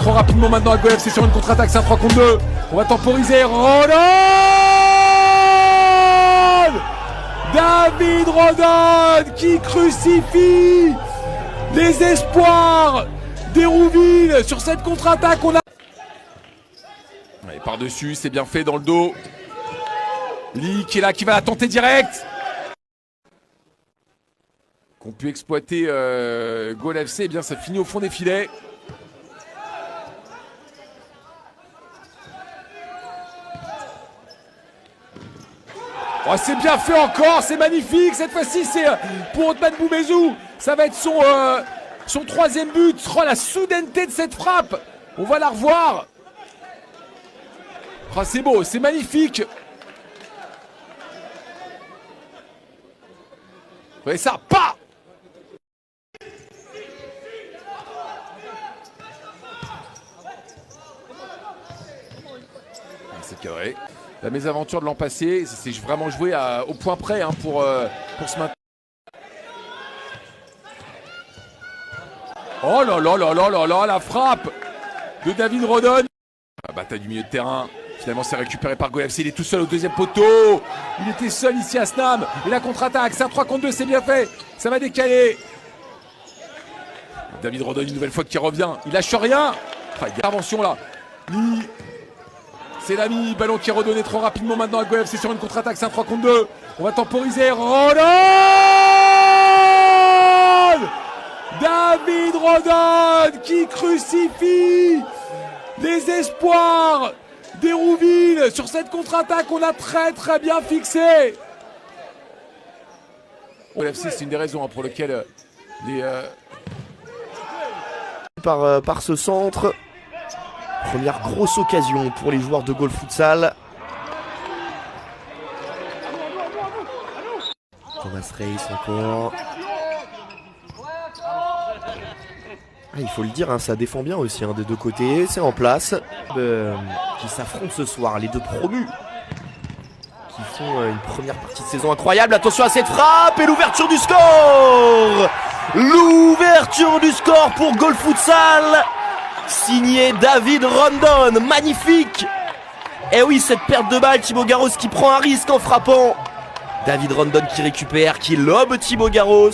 trop rapidement maintenant à Goal FC sur une contre-attaque, c'est un 3 contre 2. On va temporiser. Rodon, David Rodon qui crucifie les espoirs d'Hérouville sur cette contre-attaque. On a par-dessus, c'est bien fait dans le dos. Lee qui est là, qui va la tenter direct. Qu'ont pu exploiter Goal FC, eh bien ça finit au fond des filets. Oh, c'est bien fait encore, c'est magnifique. Cette fois-ci, c'est pour Othman Boumezou. Ça va être son troisième but. Oh, la soudaineté de cette frappe. On va la revoir. Oh, c'est beau, c'est magnifique. Vous voyez ça, pas. C'est cadré. La mésaventure de l'an passé, c'est vraiment joué au point près hein, pour ce matin. Oh là là là là là là, la frappe de David Rodon. La bataille du milieu de terrain. Finalement, c'est récupéré par Goal FC. Il est tout seul au deuxième poteau. Il était seul ici à Snam. Et la contre-attaque, c'est un 3 contre 2, c'est bien fait. Ça va décaler. David Rodon, une nouvelle fois qui revient. Il lâche rien. Enfin, il y a intervention là. C'est l'ami. Ballon qui est redonné trop rapidement maintenant à Goal FC sur une contre-attaque. C'est un 3 contre 2. On va temporiser. Rodon, David Rodon qui crucifie les espoirs d'Hérouville sur cette contre-attaque. On a très très bien fixé. Goal FC, c'est une des raisons hein, pour lesquelles par ce centre. Première grosse occasion pour les joueurs de Goal Futsal. Thomas Reis encore. Il faut le dire, hein, ça défend bien aussi hein, des deux côtés. C'est en place. Qui s'affrontent ce soir, les deux promus. Qui font une première partie de saison incroyable. Attention à cette frappe et l'ouverture du score. L'ouverture du score pour Goal Futsal. Signé David Rodon, magnifique. Et oui, cette perte de balle, Thibaut Garros qui prend un risque en frappant. David Rodon qui récupère, qui lobe Thibaut Garros.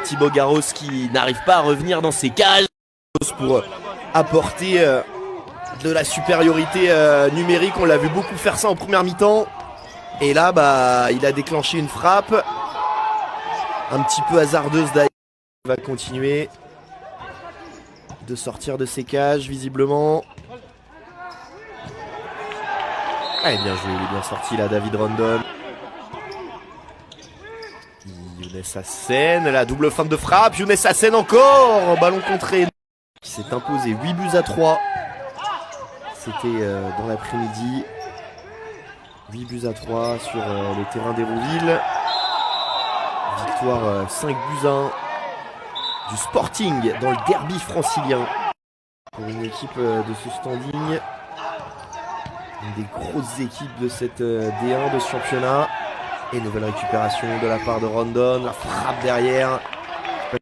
Thibaut Garros qui n'arrive pas à revenir dans ses cages pour apporter de la supériorité numérique. On l'a vu beaucoup faire ça en première mi-temps. Et là, il a déclenché une frappe un petit peu hasardeuse d'ailleurs. Il va continuer de sortir de ses cages visiblement. Bien joué, il est bien sorti là David Rodon. Younes Hassen, la double feinte de frappe. Younes Hassen encore, ballon contré qui s'est imposé 8 buts à 3. C'était dans l'après-midi. 8 buts à 3 sur le terrain d'Hérouville. Victoire 5 buts à 1 du Sporting dans le derby francilien. Pour une équipe de ce standing. Une des grosses équipes de cette D1 de ce championnat. Et nouvelle récupération de la part de Rodon. La frappe derrière. Dans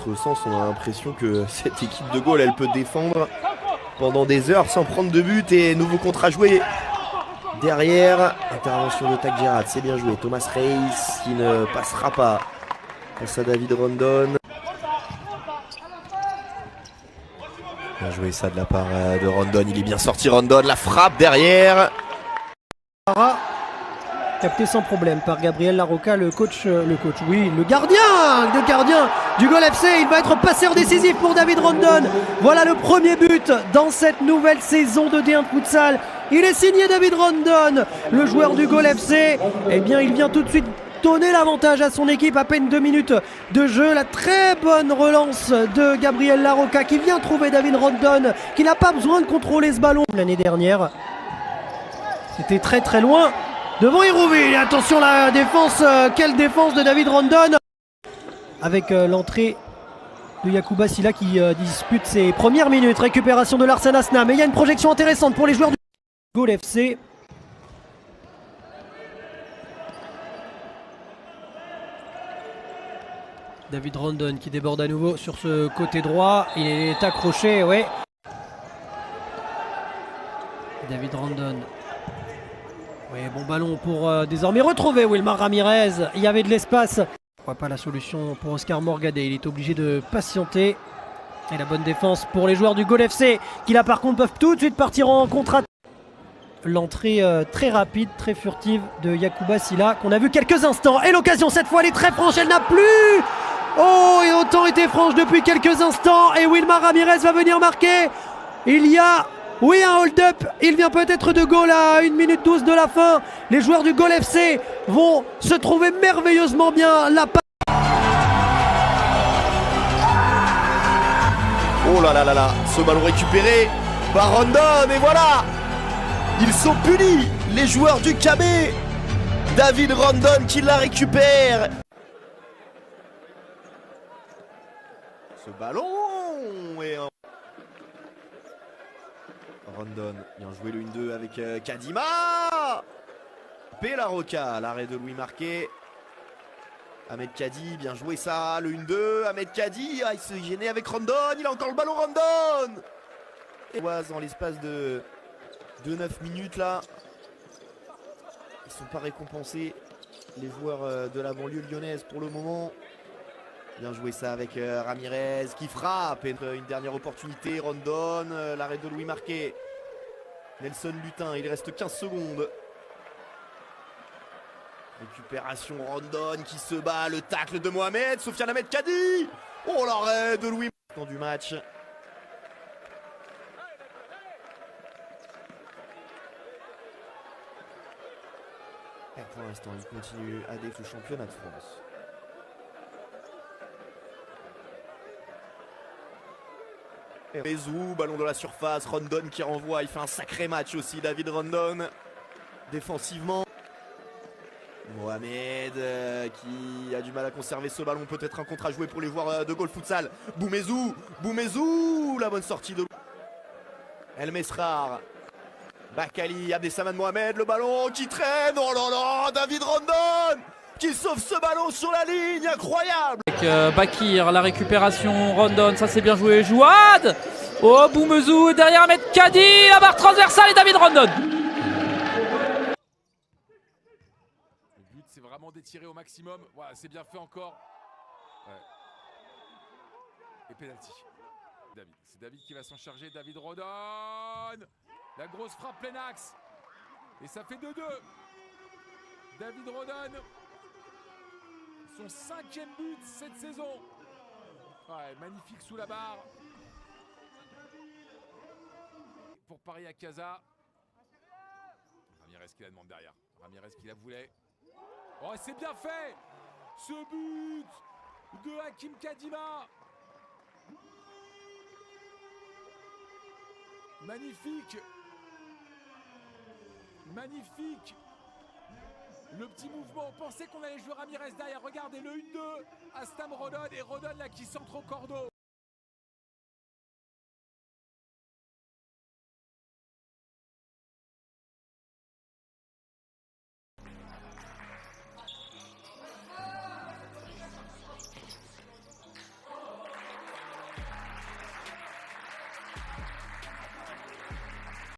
l'autre sens, on a l'impression que cette équipe de Goal, elle peut défendre pendant des heures sans prendre de but. Et nouveau contre à jouer derrière. Intervention de Tak Gerrard, c'est bien joué. Thomas Reis qui ne passera pas face à David Rodon. Bien joué ça de la part de Rodon. Il est bien sorti Rodon. La frappe derrière. Capté sans problème par Gabriel Larroca, le gardien du Goal FC. Il va être passeur décisif pour David Rodon. Voilà le premier but dans cette nouvelle saison de D1 Futsal. Il est signé David Rodon, le joueur du Goal FC. Il vient tout de suite donner l'avantage à son équipe. À peine 2 minutes de jeu. La très bonne relance de Gabriel Larroca qui vient trouver David Rodon, qui n'a pas besoin de contrôler ce ballon. L'année dernière, c'était très très loin devant Hérouville. Attention la défense, quelle défense de David Rodon. Avec l'entrée de Yacouba Silla qui dispute ses premières minutes. Récupération de Larsen Asna. Mais il y a une projection intéressante pour les joueurs du Goal FC. David Rodon qui déborde à nouveau sur ce côté droit. Il est accroché, ouais. David Rondon. Oui, bon ballon pour désormais retrouver Wilmar Ramirez. Il y avait de l'espace. Pourquoi pas la solution pour Oscar Morgadé. Il est obligé de patienter. Et la bonne défense pour les joueurs du Gol FC qui là par contre peuvent tout de suite partir en contre-attaque. L'entrée très rapide, très furtive de Yacouba Sylla qu'on a vu quelques instants. Et l'occasion cette fois elle est très franche, elle n'a plus. Oh, et autant été franche depuis quelques instants. Et Wilmar Ramirez va venir marquer. Il y a, oui, un hold-up. Il vient peut-être de goal à 1 minute 12 de la fin. Les joueurs du Gol FC vont se trouver merveilleusement bien. La Oh là là là là, ce ballon récupéré par Rondon et voilà. Ils sont punis, les joueurs du KB. David Rondon qui la récupère. Ce ballon et Rondon, bien joué le 1-2 avec Kadima. Pela Roca, l'arrêt de Louis Marquet. Ahmed Kadi, bien joué ça, le 1-2, Ahmed Kadi, il se gênait avec Rondon, il a encore le ballon Rondon. Et dans l'espace de 9 minutes là, ils sont pas récompensés, les joueurs de la banlieue lyonnaise pour le moment. Bien joué ça avec Ramirez qui frappe, et une dernière opportunité, Rondon, l'arrêt de Louis Marquet. Nelson Lutin, il reste 15 secondes. Récupération Rondon qui se bat, le tacle de Mohamed, Sofiane Ahmed Kadi. Oh, l'arrêt de Louis du match. Et pour l'instant, il continue à défier le championnat de France. Bézou, ballon de la surface, Rondon qui renvoie, il fait un sacré match aussi, David Rondon. Défensivement. Mohamed qui a du mal à conserver ce ballon, peut-être un contre à jouer pour les joueurs de Gol Futsal. Boumezou, la bonne sortie de El Mesrar. Bakali, Abdessaman Mohamed, le ballon qui traîne. Oh là là, David Rondon qui sauve ce ballon sur la ligne, incroyable. Avec Bakir, la récupération, Rondon, ça c'est bien joué. Jouad. Oh, Boumezou, derrière Ahmed Kadi, la barre transversale et David Rondon. C'est vraiment d'étirer au maximum. Voilà, c'est bien fait encore. Ouais. Et penalty. David. C'est David qui va s'en charger. David Rondon. La grosse frappe plein axe. Et ça fait 2-2. David Rondon. Son 5e but cette saison. Ouais, magnifique sous la barre. Pour Paris à Casa. Ramirez qui la demande derrière. Ramirez qui la voulait. Oh, c'est bien fait! Ce but de Hakim Kadima! Magnifique! Magnifique! Le petit mouvement, on pensait qu'on allait jouer Ramirez derrière. Regardez le 1-2 à Stam Rodon et Rodon là qui centre au cordeau.